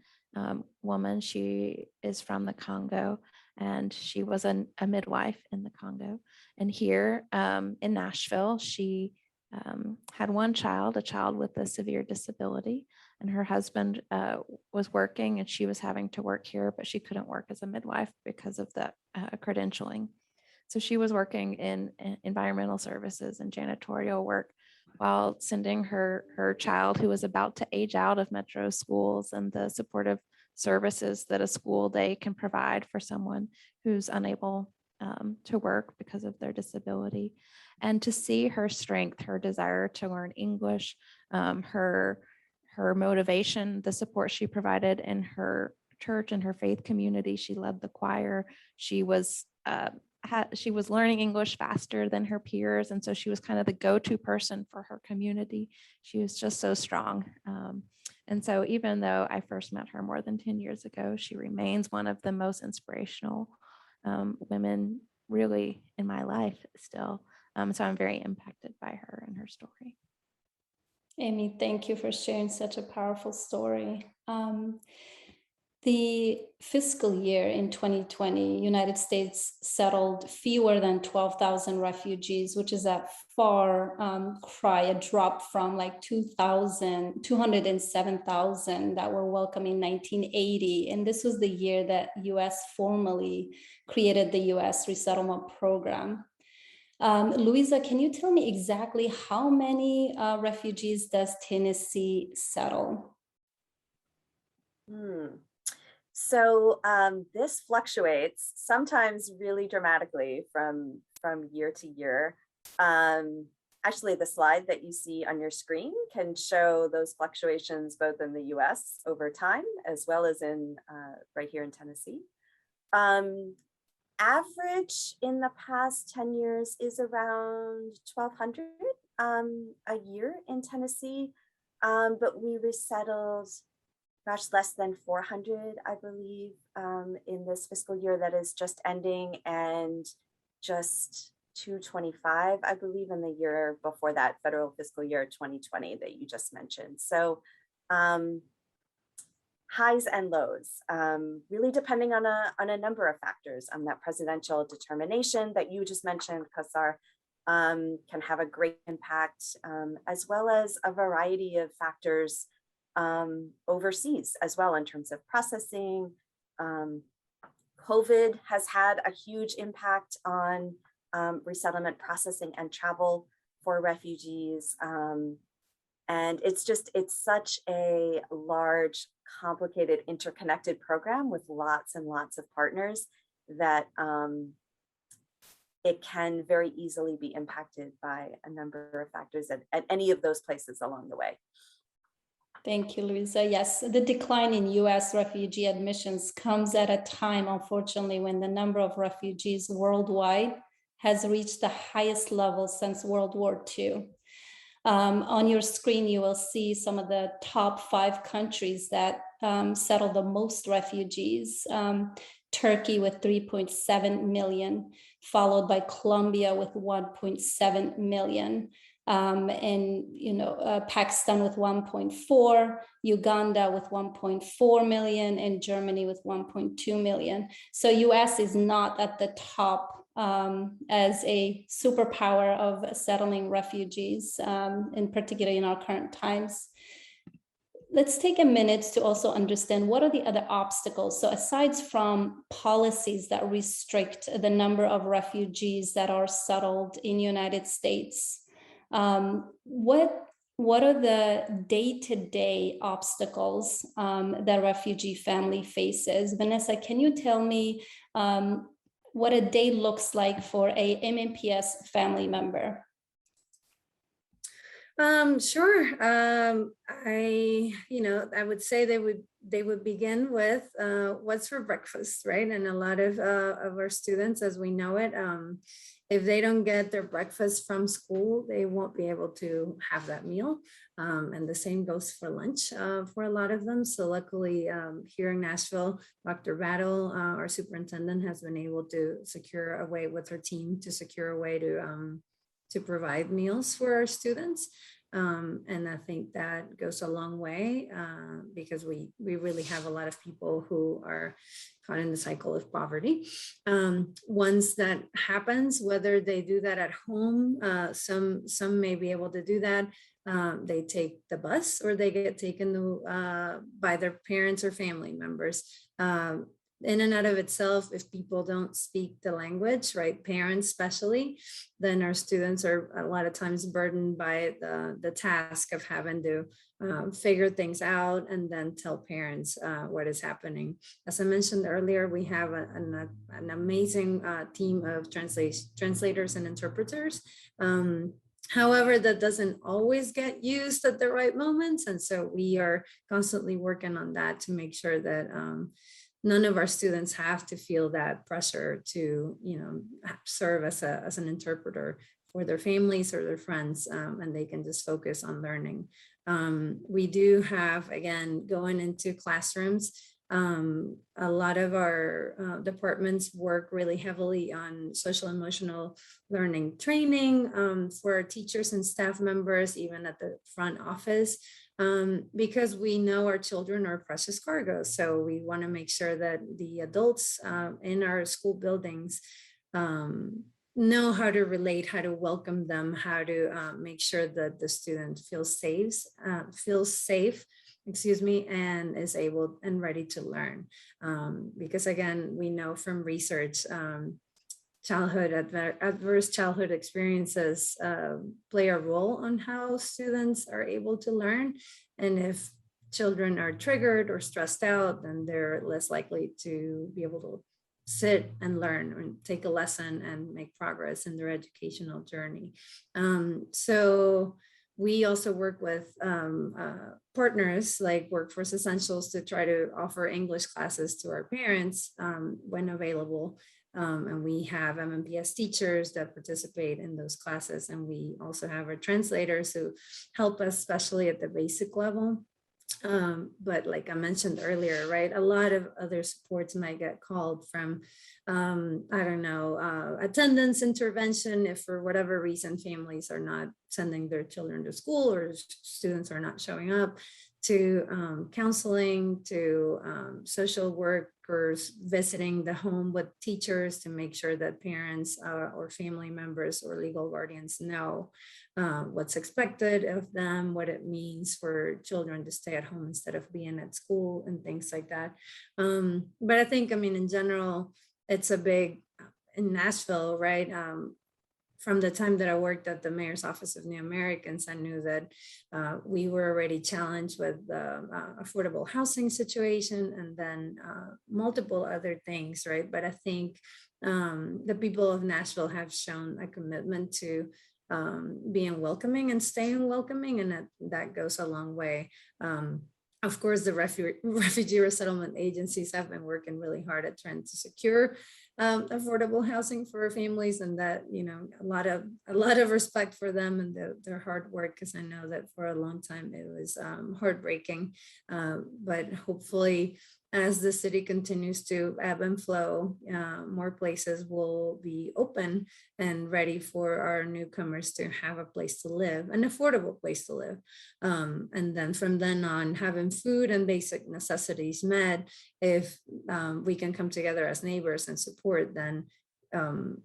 woman, she is from the Congo, and she was a midwife in the Congo. And here in Nashville, she had one child, a child with a severe disability, and her husband was working, and she was having to work here, but she couldn't work as a midwife because of the credentialing. So she was working in environmental services and janitorial work while sending her child, who was about to age out of metro schools and the supportive services that a school day can provide for someone who's unable to work because of their disability. And to see her strength, her desire to learn English, her motivation, the support she provided in her church and her faith community. She led the choir. She was learning English faster than her peers, and so she was kind of the go-to person for her community. She was just so strong. And so even though I first met her more than 10 years ago, she remains one of the most inspirational women really in my life still. So I'm very impacted by her and her story. Amy, thank you for sharing such a powerful story. The fiscal year in 2020, United States settled fewer than 12,000 refugees, which is a far cry, a drop from like 207,000 that were welcomed in 1980. And this was the year that US formally created the US resettlement program. Louisa, can you tell me exactly how many refugees does Tennessee settle? So this fluctuates sometimes really dramatically from year to year. Actually, the slide that you see on your screen can show those fluctuations both in the US over time as well as in right here in Tennessee. Average in the past 10 years is around 1,200 a year in Tennessee, but we resettled much less than 400, I believe, in this fiscal year that is just ending, and just 225, I believe, in the year before that, federal fiscal year 2020 that you just mentioned. So highs and lows, really depending on a number of factors. That presidential determination that you just mentioned, Kassar, can have a great impact, as well as a variety of factors overseas as well in terms of processing. COVID has had a huge impact on resettlement processing and travel for refugees. And it's such a large, complicated, interconnected program with lots and lots of partners that it can very easily be impacted by a number of factors at any of those places along the way. Thank you, Louisa. Yes, the decline in US refugee admissions comes at a time, unfortunately, when the number of refugees worldwide has reached the highest level since World War II. On your screen, you will see some of the top 5 countries that settle the most refugees. Turkey with 3.7 million, followed by Colombia with 1.7 million. Pakistan with 1.4, Uganda with 1.4 million, and Germany with 1.2 million. So US is not at the top as a superpower of settling refugees, in particular in our current times. Let's take a minute to also understand what are the other obstacles. So aside from policies that restrict the number of refugees that are settled in the United States, what are the day-to-day obstacles that refugee family faces? Vanessa, can you tell me what a day looks like for a MNPS family member? Sure. I would say they would begin with what's for breakfast, right? And a lot of our students, as we know it, if they don't get their breakfast from school, they won't be able to have that meal. And the same goes for lunch for a lot of them. So luckily here in Nashville, Dr. Battle, our superintendent, has been able to secure a way with her team to secure a way to provide meals for our students. And I think that goes a long way because we really have a lot of people who are caught in the cycle of poverty. Once that happens, whether they do that at home, some may be able to do that. They take the bus or they get taken by their parents or family members. in and out of itself, if people don't speak the language, right, parents especially, then our students are a lot of times burdened by the task of having to figure things out and then tell parents what is happening. As I mentioned earlier, we have an amazing team of translators and interpreters. However, that doesn't always get used at the right moments. And so we are constantly working on that to make sure that none of our students have to feel that pressure to, serve as an interpreter for their families or their friends, and they can just focus on learning. We do have, again, going into classrooms, a lot of our departments work really heavily on social emotional learning training for our teachers and staff members, even at the front office, because we know our children are precious cargo. So we want to make sure that the adults in our school buildings know how to relate, how to welcome them, how to make sure that the student feels safe, and is able and ready to learn. Because again, we know from research, adverse childhood experiences play a role on how students are able to learn. And if children are triggered or stressed out, then they're less likely to be able to sit and learn and take a lesson and make progress in their educational journey. So we also work with partners like Workforce Essentials to try to offer English classes to our parents when available. And we have MMPS teachers that participate in those classes. And we also have our translators who help us, especially at the basic level. But like I mentioned earlier, right, a lot of other supports might get called from, attendance intervention, if for whatever reason families are not sending their children to school or students are not showing up, to counseling, to social workers visiting the home with teachers to make sure that parents or family members or legal guardians know what's expected of them, what it means for children to stay at home instead of being at school and things like that. But I think, in general, it's a big, in Nashville, right? From the time that I worked at the Mayor's Office of New Americans, I knew that we were already challenged with the affordable housing situation and then multiple other things, right? But I think the people of Nashville have shown a commitment to being welcoming and staying welcoming, and that goes a long way. Of course, the refugee resettlement agencies have been working really hard at trying to secure affordable housing for families, and that, a lot of respect for them and their hard work, because I know that for a long time it was heartbreaking. But hopefully, as the city continues to ebb and flow, more places will be open and ready for our newcomers to have a place to live, an affordable place to live. And then from then on, having food and basic necessities met, if we can come together as neighbors and support, then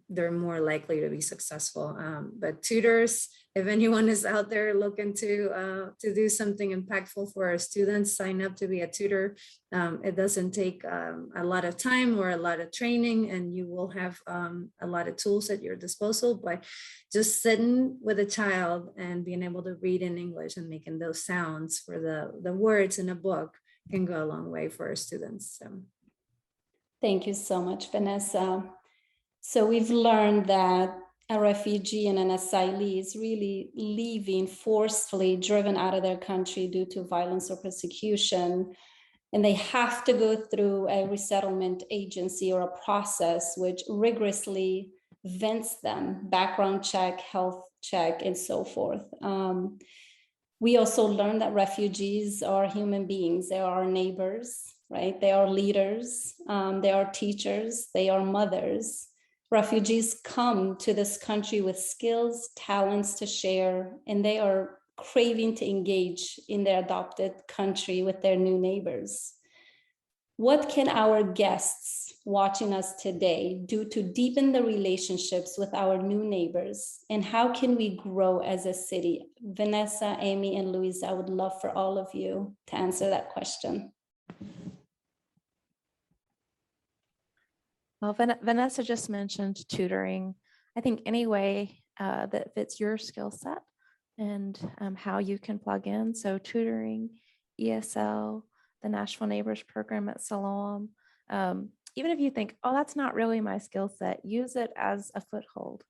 they're more likely to be successful. But tutors, if anyone is out there looking to do something impactful for our students, sign up to be a tutor. It doesn't take a lot of time or a lot of training, and you will have a lot of tools at your disposal. But just sitting with a child and being able to read in English and making those sounds for the words in a book can go a long way for our students. So. Thank you so much, Vanessa. So we've learned that a refugee and an asylee is really leaving forcefully, driven out of their country due to violence or persecution. And they have to go through a resettlement agency or a process which rigorously vets them, background check, health check, and so forth. We also learned that refugees are human beings. They are our neighbors, right? They are leaders, they are teachers, they are mothers. Refugees come to this country with skills, talents to share, and they are craving to engage in their adopted country with their new neighbors. What can our guests watching us today do to deepen the relationships with our new neighbors? And how can we grow as a city? Vanessa, Amy, and Louisa, I would love for all of you to answer that question. Well, Vanessa just mentioned tutoring. I think any way that fits your skill set and how you can plug in. So tutoring, ESL, the Nashville Neighbors Program at Siloam. Even if you think, oh, that's not really my skill set, use it as a foothold.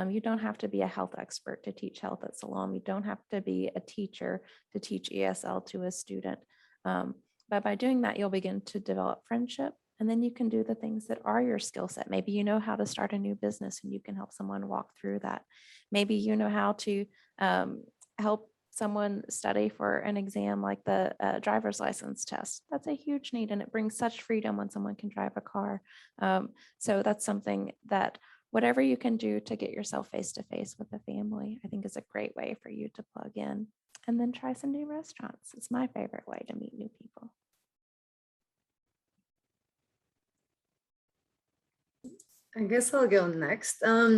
You don't have to be a health expert to teach health at Siloam. You don't have to be a teacher to teach ESL to a student. But by doing that, you'll begin to develop friendship, and then you can do the things that are your skill set. Maybe you know how to start a new business and you can help someone walk through that. Maybe you know how to help someone study for an exam like the driver's license test. That's a huge need, and it brings such freedom when someone can drive a car. So that's something that whatever you can do to get yourself face-to-face with the family, I think is a great way for you to plug in. And then try some new restaurants. It's my favorite way to meet new people. I guess I'll go next. I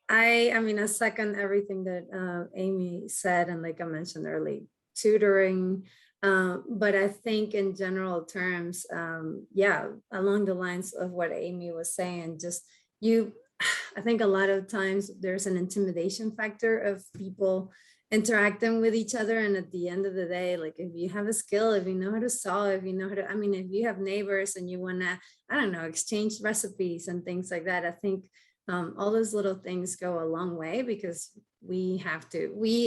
mean, I second everything that Amy said, and like I mentioned earlier, tutoring. But I think in general terms, yeah, along the lines of what Amy was saying, I think a lot of times there's an intimidation factor of people interacting with each other. And at the end of the day, like if you have a skill, if you know how to sew, if you know how to, I mean, if you have neighbors and you want to, I don't know, exchange recipes and things like that, I think all those little things go a long way, because we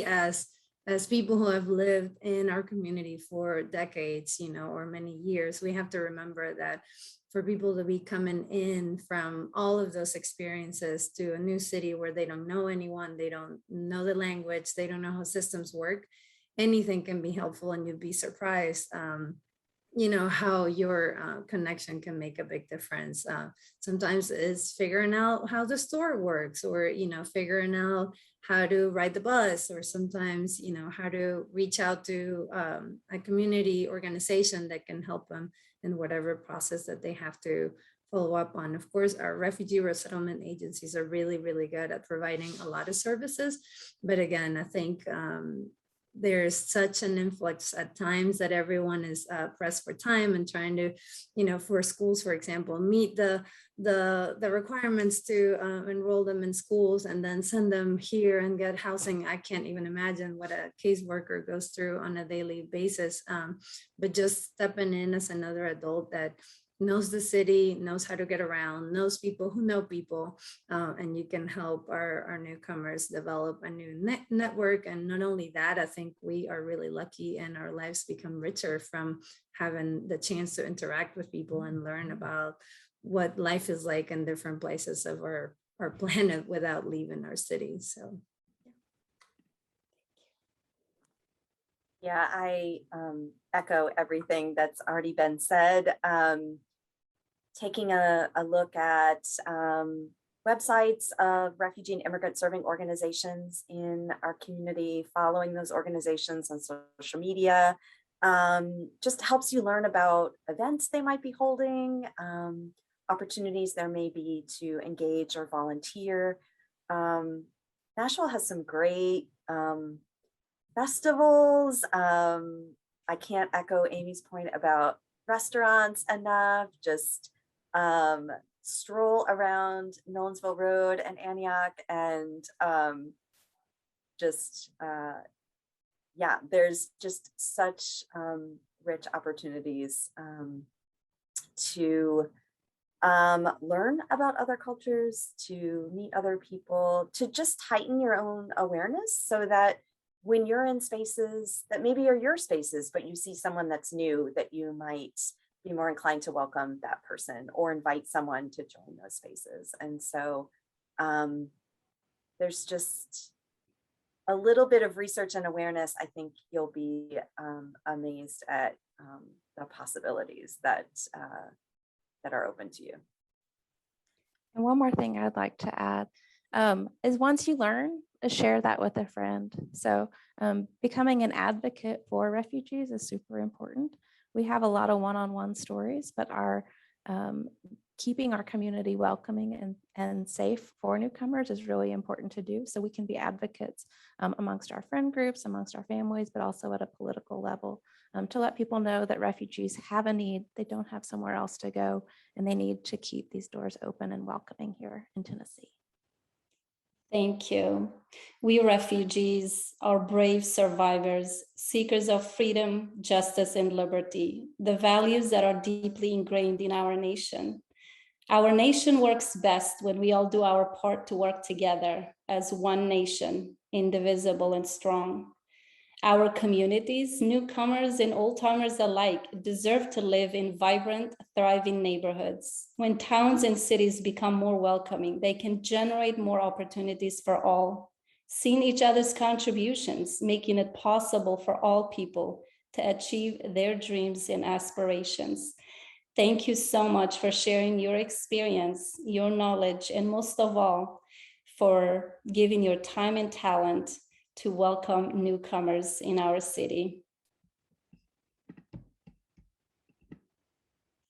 as people who have lived in our community for decades, or many years, we have to remember that for people to be coming in from all of those experiences to a new city where they don't know anyone, they don't know the language, they don't know how systems work, anything can be helpful, and you'd be surprised how your connection can make a big difference. Sometimes it's figuring out how the store works, or figuring out how to ride the bus, or sometimes how to reach out to a community organization that can help them in whatever process that they have to follow up on. Of course, our refugee resettlement agencies are really, really good at providing a lot of services, but again, I think there's such an influx at times that everyone is pressed for time and trying to, for schools, for example, meet the requirements to enroll them in schools and then send them here and get housing. I can't even imagine what a caseworker goes through on a daily basis. But just stepping in as another adult that knows the city, knows how to get around, knows people who know people, and you can help our newcomers develop a new network. And not only that, I think we are really lucky and our lives become richer from having the chance to interact with people and learn about what life is like in different places of our planet without leaving our city. So yeah, I echo everything that's already been said. Taking a look at websites of refugee and immigrant serving organizations in our community, following those organizations on social media, just helps you learn about events they might be holding, opportunities there may be to engage or volunteer. Nashville has some great festivals. I can't echo Amy's point about restaurants enough. Just stroll around Nolensville Road and Antioch, and yeah, there's just such rich opportunities to learn about other cultures, to meet other people, to just heighten your own awareness, so that when you're in spaces that maybe are your spaces, but you see someone that's new, that you might be more inclined to welcome that person or invite someone to join those spaces. And so there's just a little bit of research and awareness. I think you'll be amazed at the possibilities that are open to you. And one more thing I'd like to add is once you learn, share that with a friend. So becoming an advocate for refugees is super important. We have a lot of one-on-one stories, but our keeping our community welcoming and safe for newcomers is really important to do. So we can be advocates amongst our friend groups, amongst our families, but also at a political level. to let people know that refugees have a need, they don't have somewhere else to go, and they need to keep these doors open and welcoming here in Tennessee. Thank you. We refugees are brave survivors, seekers of freedom, justice, and liberty, the values that are deeply ingrained in our nation. Our nation works best when we all do our part to work together as one nation, indivisible and strong. Our communities, newcomers and old-timers alike, deserve to live in vibrant, thriving neighborhoods. When towns and cities become more welcoming, they can generate more opportunities for all, seeing each other's contributions, making it possible for all people to achieve their dreams and aspirations. Thank you so much for sharing your experience, your knowledge, and most of all, for giving your time and talent to welcome newcomers in our city.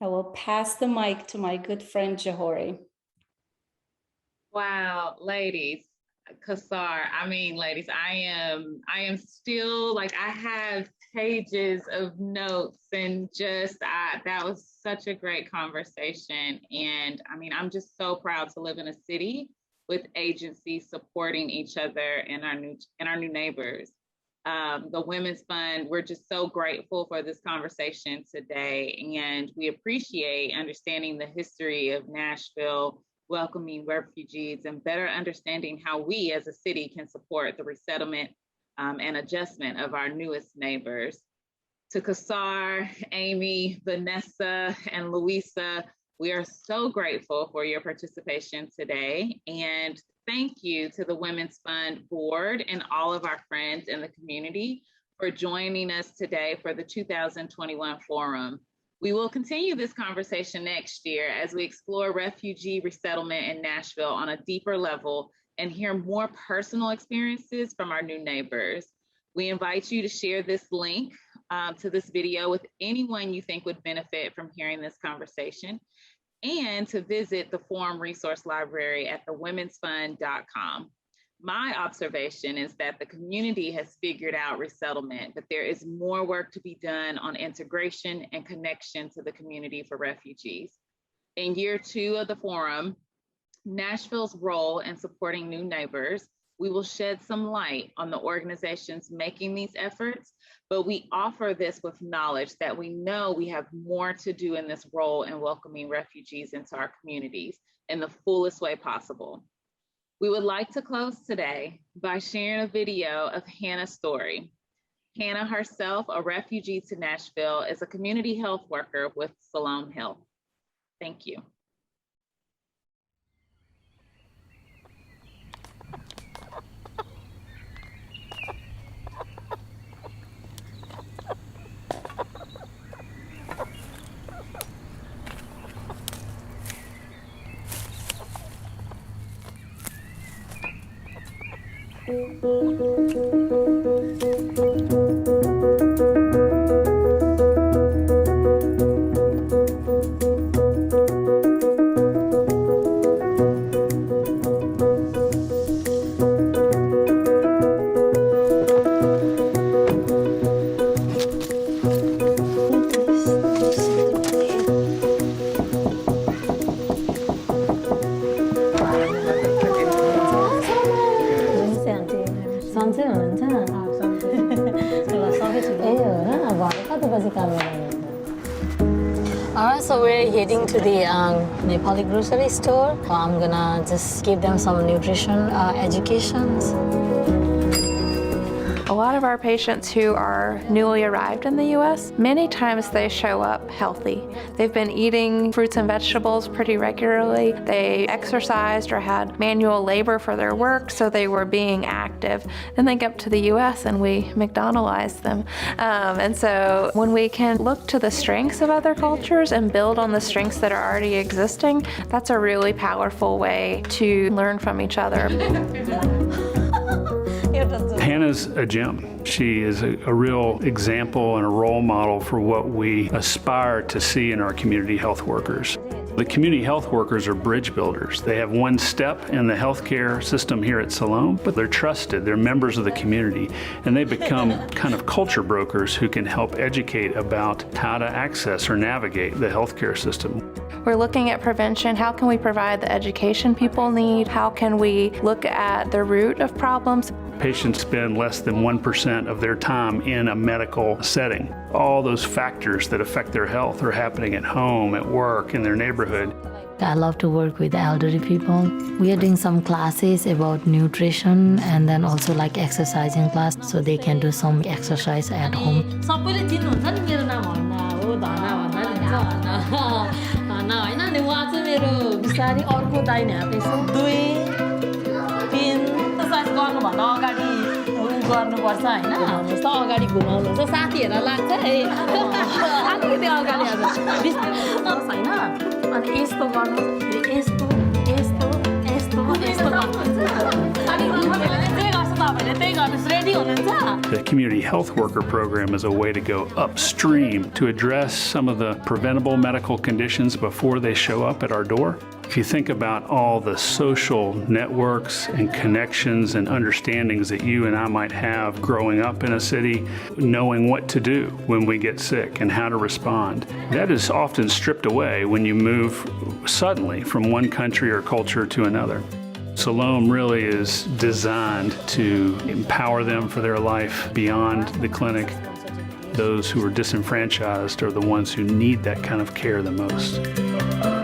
I will pass the mic to my good friend Johori. Wow, ladies, Kassar, ladies, I am still like, I have pages of notes and just, that was such a great conversation. And I'm just so proud to live in a city with agencies supporting each other and our new neighbors. The Women's Fund, we're just so grateful for this conversation today, and we appreciate understanding the history of Nashville, welcoming refugees, and better understanding how we as a city can support the resettlement and adjustment of our newest neighbors. To Kassar, Amy, Vanessa, and Louisa, we are so grateful for your participation today, and thank you to the Women's Fund Board and all of our friends in the community for joining us today for the 2021 Forum. We will continue this conversation next year as we explore refugee resettlement in Nashville on a deeper level and hear more personal experiences from our new neighbors. We invite you to share this link to this video with anyone you think would benefit from hearing this conversation, and to visit the Forum Resource Library at thewomensfund.com. My observation is that the community has figured out resettlement, but there is more work to be done on integration and connection to the community for refugees. In year 2 of the Forum, Nashville's role in supporting new neighbors, we will shed some light on the organizations making these efforts, but we offer this with knowledge that we know we have more to do in this role in welcoming refugees into our communities in the fullest way possible. We would like to close today by sharing a video of Hannah's story. Hannah herself, a refugee to Nashville, is a community health worker with Siloam Health. Thank you. Alright, so we're heading to the Nepali grocery store. I'm gonna just give them some nutrition educations. A lot of our patients who are newly arrived in the U.S., many times they show up healthy. They've been eating fruits and vegetables pretty regularly. They exercised or had manual labor for their work, so they were being active. Then they get to the U.S. and we McDonaldized them. And so when we can look to the strengths of other cultures and build on the strengths that are already existing, that's a really powerful way to learn from each other. Hannah's a gem. She is a real example and a role model for what we aspire to see in our community health workers. The community health workers are bridge builders. They have one step in the healthcare system here at Siloam, but they're trusted. They're members of the community, and they become kind of culture brokers who can help educate about how to access or navigate the healthcare system. We're looking at prevention. How can we provide the education people need? How can we look at the root of problems? Patients spend less than 1% of their time in a medical setting. All those factors that affect their health are happening at home, at work, in their neighborhood. I love to work with elderly people. We are doing some classes about nutrition and then also like exercising class so they can do some exercise at home. गर्नुपर्छ हैन जस्तो अगाडि घुमाउनुहुन्छ साथीहरुलाई लाग्छ है अलिकति अगाडि हजुर हैन अनि यस्तो गर्नु फेरि यस्तो यस्तो यस्तो यस्तो The community health worker program is a way to go upstream to address some of the preventable medical conditions before they show up at our door. If you think about all the social networks and connections and understandings that you and I might have growing up in a city, knowing what to do when we get sick and how to respond, that is often stripped away when you move suddenly from one country or culture to another. Siloam really is designed to empower them for their life beyond the clinic. Those who are disenfranchised are the ones who need that kind of care the most.